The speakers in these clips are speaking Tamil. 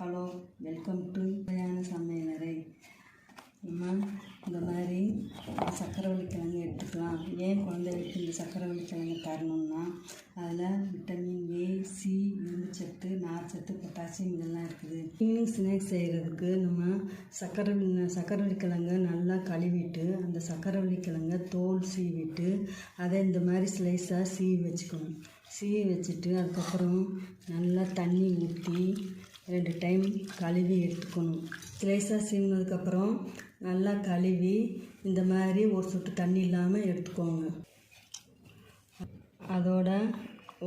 ஹலோ, வெல்கம் டு சுவையான சமையலறை. நம்ம இந்த மாதிரி சக்கரவள்ளி கிழங்கு எடுத்துக்கலாம். ஏன் குழந்தைகளுக்கு இந்த சக்கரவள்ளி கிழங்கு தரணும்னா, அதில் விட்டமின் ஏ, சி, இரும்புச்சத்து, நார்ச்சத்து, பொட்டாசியம் இதெல்லாம் இருக்குது. ஈவினிங் ஸ்நாக்ஸ் செய்கிறதுக்கு நம்ம சக்கரவள்ளி கிழங்கை நல்லா கழுவிட்டு, அந்த சக்கரவள்ளி கிழங்கை தோல் சீவிட்டு, அதை இந்த மாதிரி ஸ்லைஸாக சீவி வச்சுக்கணும். சீவி வச்சுட்டு அதுக்கப்புறம் நல்லா தண்ணி ஊற்றி 2 டைம் கழுவி எடுத்துக்கணும். ஸ்லைஸாக சீவினதுக்கப்புறம் நல்லா கழுவி இந்த மாதிரி ஒரு சொட்டு தண்ணி இல்லாமல் எடுத்துக்கோங்க. அதோட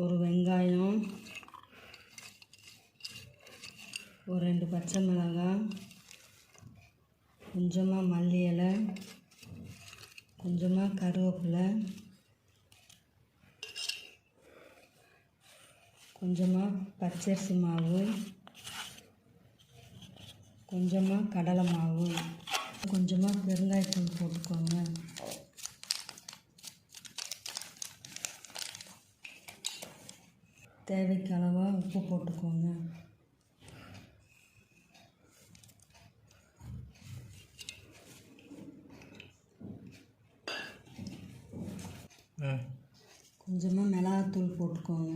ஒரு வெங்காயம், ஒரு 2 பச்சை மிளகாய், கொஞ்சமாக மல்லி இலை, கொஞ்சமாக கருவேப்பிலை, கொஞ்சமாக பச்சரிசி மாவு, கொஞ்சமாக கடலை மாவு, கொஞ்சமாக பெருங்காயத்தூள் போட்டுக்கோங்க. தேவைக்கு அளவாக உப்பு போட்டுக்கோங்க. கொஞ்சமாக மிளகாத்தூள் போட்டுக்கோங்க.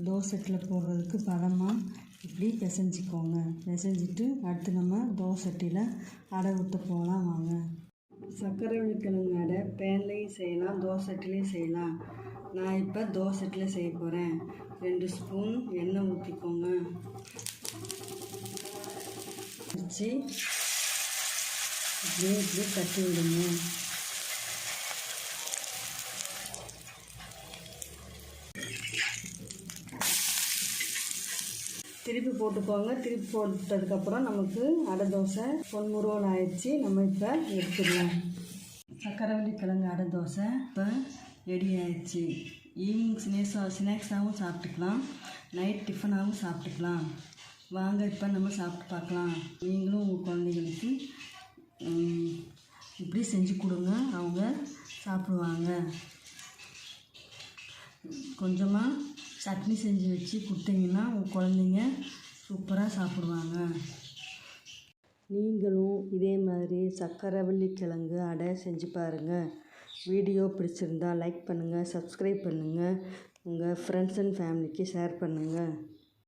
தோசைட்டில் போடுறதுக்கு பதமாக இப்படி பிசைஞ்சிக்கோங்க. பிசைஞ்சிட்டு அடுத்து நம்ம தோசைட்டியில் அடை ஊற்ற போகலாம் வாங்க. சக்கரவள்ளி கிழங்கு அடை பேன்லேயும் செய்யலாம், தோசைட்டிலையும் செய்யலாம். நான் இப்போ தோசைட்டில் செய்ய போகிறேன். 2 ஸ்பூன் எண்ணெய் ஊற்றிக்கோங்க. வச்சு இப்படியே தட்டி விடுங்க. திருப்பி போட்டுக்கோங்க. திருப்பி போட்டதுக்கப்புறம் நமக்கு அடை தோசை பொன்முருவல் ஆயிடுச்சு. நம்ம இப்போ எடுத்துடலாம். சக்கரவள்ளி கிழங்கு அடை தோசை இப்போ ரெடி ஆயிடுச்சு. ஈவினிங் ஸ்நாக்ஸாகவும் சாப்பிட்டுக்கலாம், நைட் டிஃபனாகவும் சாப்பிட்டுக்கலாம். வாங்க இப்போ நம்ம சாப்பிட்டு பார்க்கலாம். நீங்களும் உங்கள் குழந்தைங்களுக்கு இப்படி செஞ்சு கொடுங்க, அவங்க சாப்பிடுவாங்க. கொஞ்சமாக சட்னி செஞ்சு வச்சு கொடுத்தீங்கன்னா உங்கள் குழந்தைங்க சூப்பராக சாப்பிடுவாங்க. நீங்களும் இதே மாதிரி சக்கரவள்ளி கிழங்கு அடை செஞ்சு பாருங்கள். வீடியோ பிடிச்சிருந்தா லைக் பண்ணுங்கள், சப்ஸ்கிரைப் பண்ணுங்கள், உங்கள் ஃப்ரெண்ட்ஸ் அண்ட் ஃபேமிலிக்கு ஷேர் பண்ணுங்கள்.